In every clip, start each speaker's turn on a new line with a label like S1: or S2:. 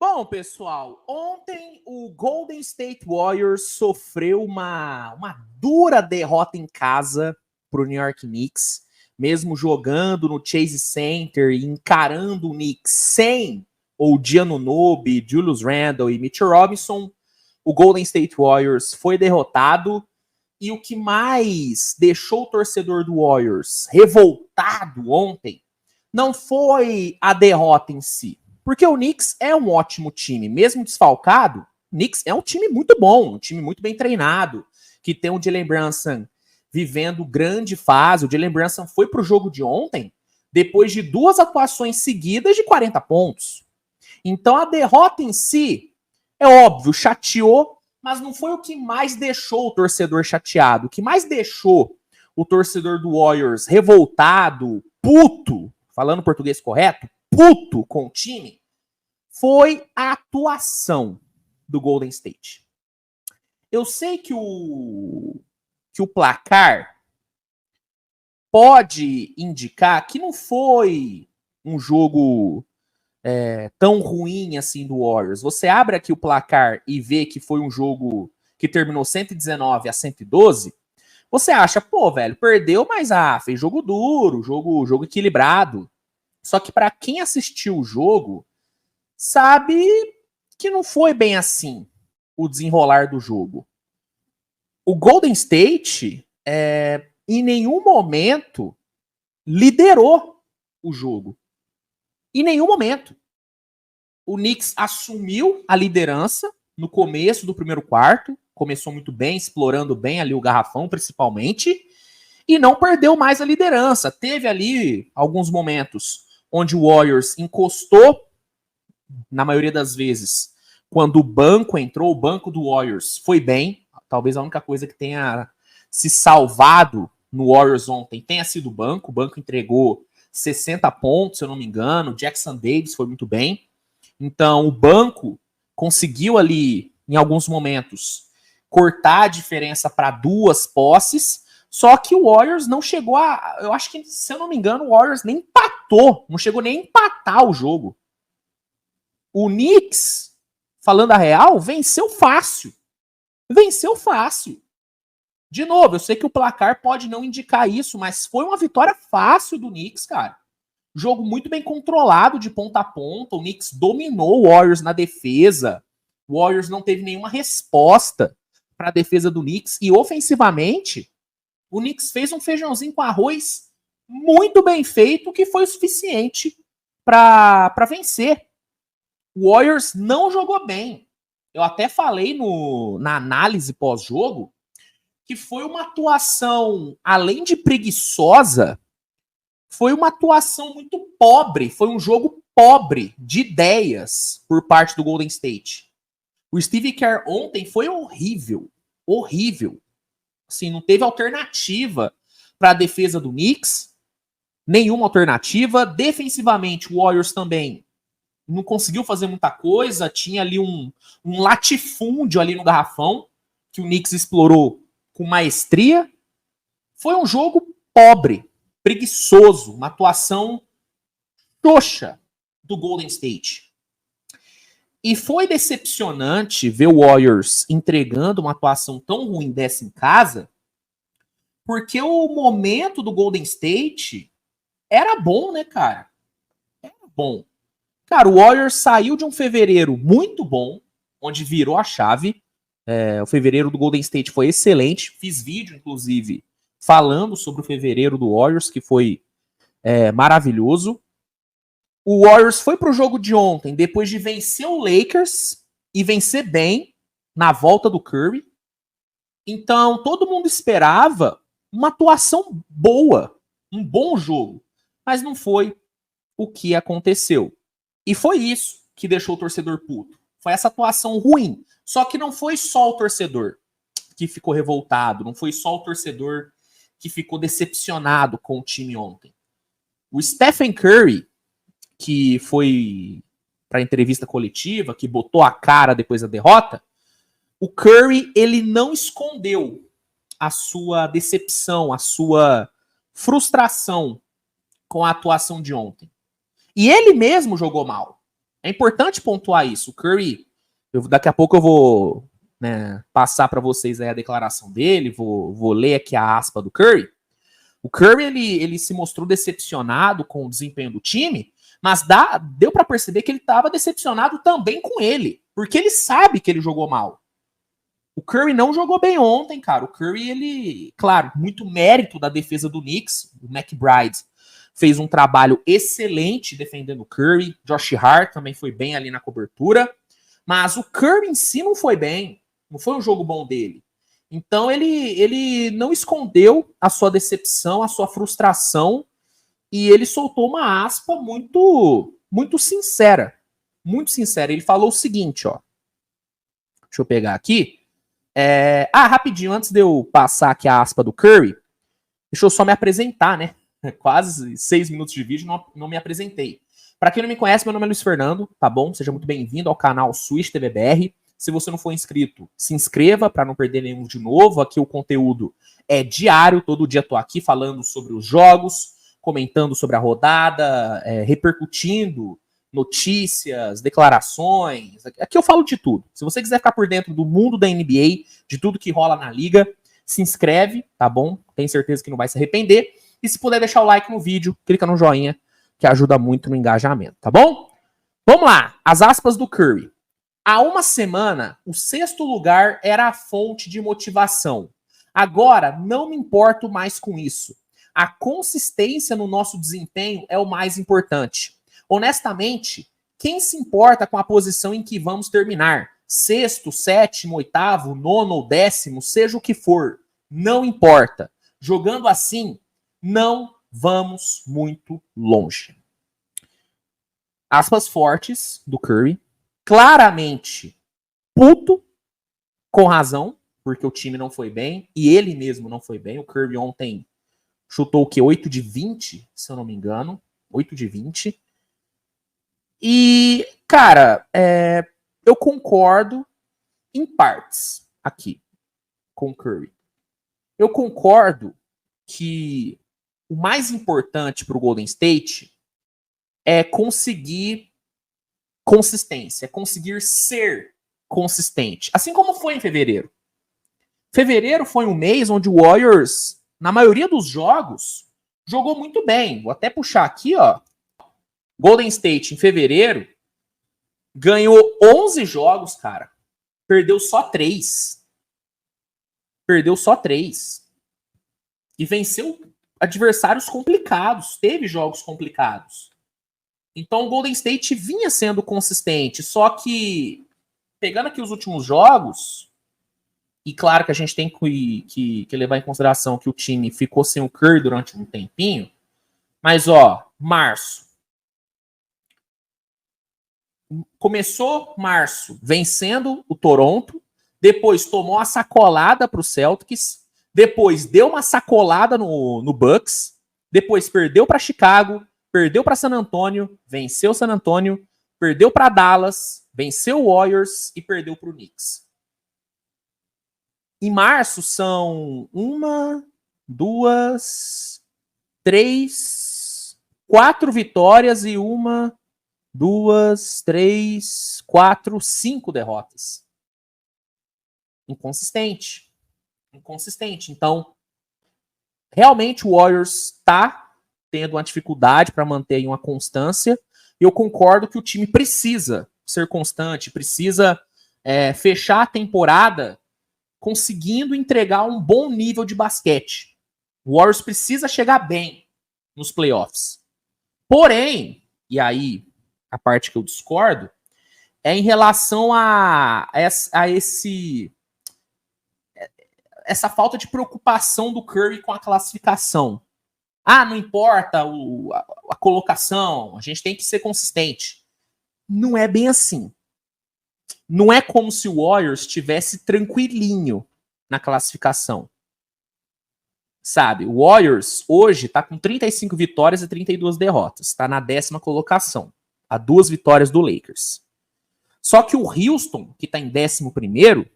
S1: Bom, pessoal, ontem o Golden State Warriors sofreu uma dura derrota em casa para o New York Knicks, mesmo jogando no Chase Center e encarando o Knicks sem o Giannunobi, Julius Randle e Mitchell Robinson. O Golden State Warriors foi derrotado e o que mais deixou o torcedor do Warriors revoltado ontem não foi a derrota em si. Porque o Knicks é um ótimo time, mesmo desfalcado. O Knicks é um time muito bom, um time muito bem treinado, que tem o Jalen Brunson vivendo grande fase. O Jalen Brunson foi para o jogo de ontem depois de 2 atuações seguidas de 40 pontos. Então a derrota em si, é óbvio, chateou, mas não foi o que mais deixou o torcedor chateado. O que mais deixou o torcedor do Warriors revoltado, puto, falando português correto, puto com o time, foi a atuação do Golden State. Eu sei que o placar pode indicar que não foi um jogo tão ruim assim do Warriors. Você abre aqui o placar e vê que foi um jogo que terminou 119-112, você acha, pô, velho, perdeu, mas fez jogo duro, jogo equilibrado. Só que para quem assistiu o jogo, sabe que não foi bem assim o desenrolar do jogo. O Golden State, em nenhum momento, liderou o jogo. Em nenhum momento. O Knicks assumiu a liderança no começo do primeiro quarto, começou muito bem, explorando bem ali o garrafão, principalmente, e não perdeu mais a liderança. Teve ali alguns momentos onde o Warriors encostou, na maioria das vezes, quando o banco entrou, o banco do Warriors foi bem. Talvez a única coisa que tenha se salvado no Warriors ontem tenha sido o banco. O banco entregou 60 pontos, se eu não me engano. Jackson Davis foi muito bem. Então, o banco conseguiu ali, em alguns momentos, cortar a diferença para 2 posses. Só que o Warriors não chegou a... Eu acho que, se eu não me engano, o Warriors nem empatou. Não chegou nem a empatar o jogo. O Knicks, falando a real, venceu fácil. Venceu fácil. De novo, eu sei que o placar pode não indicar isso, mas foi uma vitória fácil do Knicks, cara. Jogo muito bem controlado de ponta a ponta. O Knicks dominou o Warriors na defesa. O Warriors não teve nenhuma resposta para a defesa do Knicks. E ofensivamente, o Knicks fez um feijãozinho com arroz muito bem feito, que foi o suficiente para vencer. O Warriors não jogou bem. Eu até falei na análise pós-jogo que foi uma atuação, além de preguiçosa, foi uma atuação muito pobre. Foi um jogo pobre de ideias por parte do Golden State. O Steve Kerr ontem foi horrível. Horrível. Assim, não teve alternativa para a defesa do Knicks. Nenhuma alternativa. Defensivamente, o Warriors também não conseguiu fazer muita coisa. Tinha ali um latifúndio ali no garrafão que o Knicks explorou com maestria. Foi um jogo pobre, preguiçoso, uma atuação xoxa do Golden State. E foi decepcionante ver o Warriors entregando uma atuação tão ruim dessa em casa, porque o momento do Golden State era bom, né, cara? Era bom. Cara, o Warriors saiu de um fevereiro muito bom, onde virou a chave. O fevereiro do Golden State foi excelente. Fiz vídeo, inclusive, falando sobre o fevereiro do Warriors, que foi maravilhoso. O Warriors foi pro jogo de ontem, depois de vencer o Lakers, e vencer bem, na volta do Curry. Então, todo mundo esperava uma atuação boa, um bom jogo. Mas não foi o que aconteceu. E foi isso que deixou o torcedor puto. Foi essa atuação ruim. Só que não foi só o torcedor que ficou revoltado, não foi só o torcedor que ficou decepcionado com o time ontem. O Stephen Curry, que foi para a entrevista coletiva, que botou a cara depois da derrota, o Curry, ele não escondeu a sua decepção, a sua frustração com a atuação de ontem. E ele mesmo jogou mal. É importante pontuar isso. O Curry, daqui a pouco eu vou, né, passar para vocês aí a declaração dele, vou ler aqui a aspa do Curry. O Curry, ele se mostrou decepcionado com o desempenho do time, mas deu para perceber que ele estava decepcionado também com ele, porque ele sabe que ele jogou mal. O Curry não jogou bem ontem, cara. O Curry, ele, claro, muito mérito da defesa do Knicks. O McBride fez um trabalho excelente defendendo o Curry. Josh Hart também foi bem ali na cobertura. Mas o Curry em si não foi bem. Não foi um jogo bom dele. Então ele não escondeu a sua decepção, a sua frustração. E ele soltou uma aspa muito, muito sincera. Muito sincera. Ele falou o seguinte, ó. Deixa eu pegar aqui. Rapidinho, antes de eu passar aqui a aspa do Curry, deixa eu só me apresentar, né? Quase 6 minutos de vídeo, não me apresentei. Para quem não me conhece, meu nome é Luiz Fernando, tá bom? Seja muito bem-vindo ao canal Switch TVBR. Se você não for inscrito, se inscreva para não perder nenhum de novo. Aqui o conteúdo é diário, todo dia tô aqui falando sobre os jogos, comentando sobre a rodada, repercutindo notícias, declarações. Aqui eu falo de tudo. Se você quiser ficar por dentro do mundo da NBA, de tudo que rola na liga, se inscreve, tá bom? Tenho certeza que não vai se arrepender. E se puder deixar o like no vídeo, clica no joinha, que ajuda muito no engajamento, tá bom? Vamos lá, as aspas do Curry. Há uma semana, o 6º lugar era a fonte de motivação. Agora, não me importo mais com isso. A consistência no nosso desempenho é o mais importante. Honestamente, quem se importa com a posição em que vamos terminar? 6º, 7º, 8º, 9º ou 10º, seja o que for. Não importa. Jogando assim, não vamos muito longe. Aspas fortes do Curry. Claramente puto, com razão, porque o time não foi bem, e ele mesmo não foi bem. O Curry ontem chutou o quê? 8 de 20, se eu não me engano. 8 de 20. E, cara, eu concordo em partes aqui com o Curry. Eu concordo que o mais importante para o Golden State é conseguir consistência, conseguir ser consistente. Assim como foi em fevereiro. Fevereiro foi um mês onde o Warriors, na maioria dos jogos, jogou muito bem. Vou até puxar aqui, ó. Golden State, em fevereiro, ganhou 11 jogos, cara. Perdeu só 3. Perdeu só 3. E venceu adversários complicados. Teve jogos complicados. Então o Golden State vinha sendo consistente. Só que, pegando aqui os últimos jogos, e claro que a gente tem que levar em consideração que o time ficou sem o Curry durante um tempinho. Mas, ó, março. Começou março vencendo o Toronto, depois tomou a sacolada para o Celtics, depois deu uma sacolada no Bucks, depois perdeu para Chicago, perdeu para San Antonio, venceu San Antonio, perdeu para Dallas, venceu o Warriors e perdeu para o Knicks. Em março são 1, 2, 3, 4 vitórias e 1, 2, 3, 4, 5 derrotas. Inconsistente. Então, realmente o Warriors está tendo uma dificuldade para manter uma constância. E eu concordo que o time precisa ser constante, precisa fechar a temporada conseguindo entregar um bom nível de basquete. O Warriors precisa chegar bem nos playoffs. Porém, e aí a parte que eu discordo, é em relação a essa falta de preocupação do Curry com a classificação. Não importa a colocação, a gente tem que ser consistente. Não é bem assim. Não é como se o Warriors estivesse tranquilinho na classificação. Sabe, o Warriors hoje está com 35 vitórias e 32 derrotas. Está na 10ª colocação. A 2 vitórias do Lakers. Só que o Houston, que está em 11º,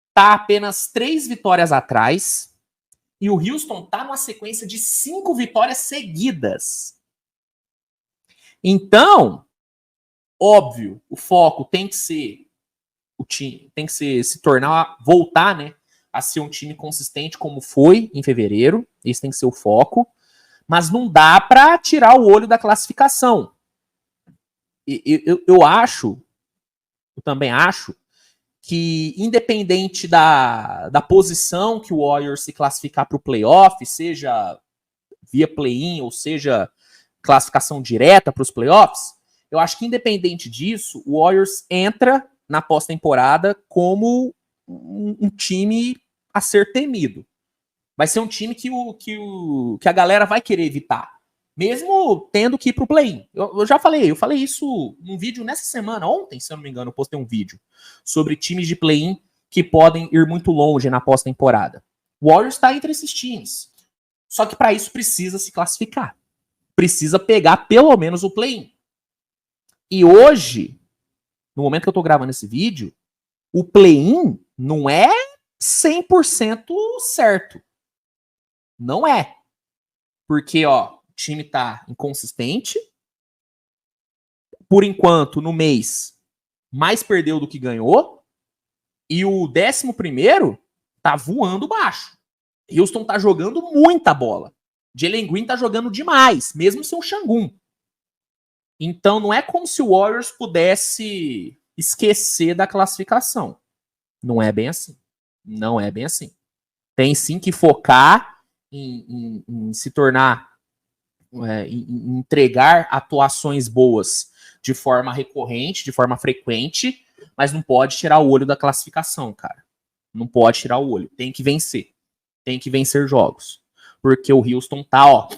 S1: está apenas 3 vitórias atrás. E o Houston está numa sequência de 5 vitórias seguidas. Então, Óbvio, o foco tem que ser o time, tem que ser se tornar, voltar, né, a ser um time consistente como foi em fevereiro. Esse tem que ser o foco. Mas não dá para tirar o olho da classificação. Eu também acho, que independente da posição que o Warriors se classificar para o playoff, seja via play-in ou seja classificação direta para os playoffs, eu acho que independente disso, o Warriors entra na pós-temporada como um time a ser temido. Vai ser um time que a galera vai querer evitar. Mesmo tendo que ir pro play-in. Eu falei isso num vídeo nessa semana, ontem, se eu não me engano, eu postei um vídeo sobre times de play-in que podem ir muito longe na pós-temporada. O Warriors está entre esses times. Só que para isso precisa se classificar. Precisa pegar pelo menos o play-in. E hoje, no momento que eu tô gravando esse vídeo, o play-in não é 100% certo. Não é. Porque, ó, o time tá inconsistente. Por enquanto, no mês, mais perdeu do que ganhou. E o 11º tá voando baixo. Houston tá jogando muita bola. Jalen Green tá jogando demais, mesmo sem o Şengün. Então, não é como se o Warriors pudesse esquecer da classificação. Não é bem assim. Não é bem assim. Tem sim que focar em se tornar, em entregar atuações boas de forma recorrente, de forma frequente, mas não pode tirar o olho da classificação, cara. Não pode tirar o olho. Tem que vencer. Tem que vencer jogos. Porque o Houston tá, ó,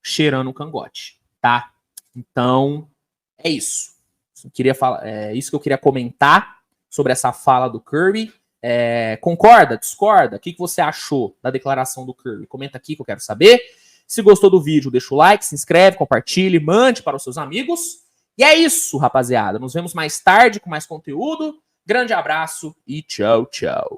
S1: cheirando o cangote, tá? Então, é isso. Eu queria falar, é isso que eu queria comentar sobre essa fala do Kirby. Concorda? Discorda? O que você achou da declaração do Kirby? Comenta aqui que eu quero saber. Se gostou do vídeo, deixa o like, se inscreve, compartilhe, mande para os seus amigos. E é isso, rapaziada. Nos vemos mais tarde com mais conteúdo. Grande abraço e tchau, tchau.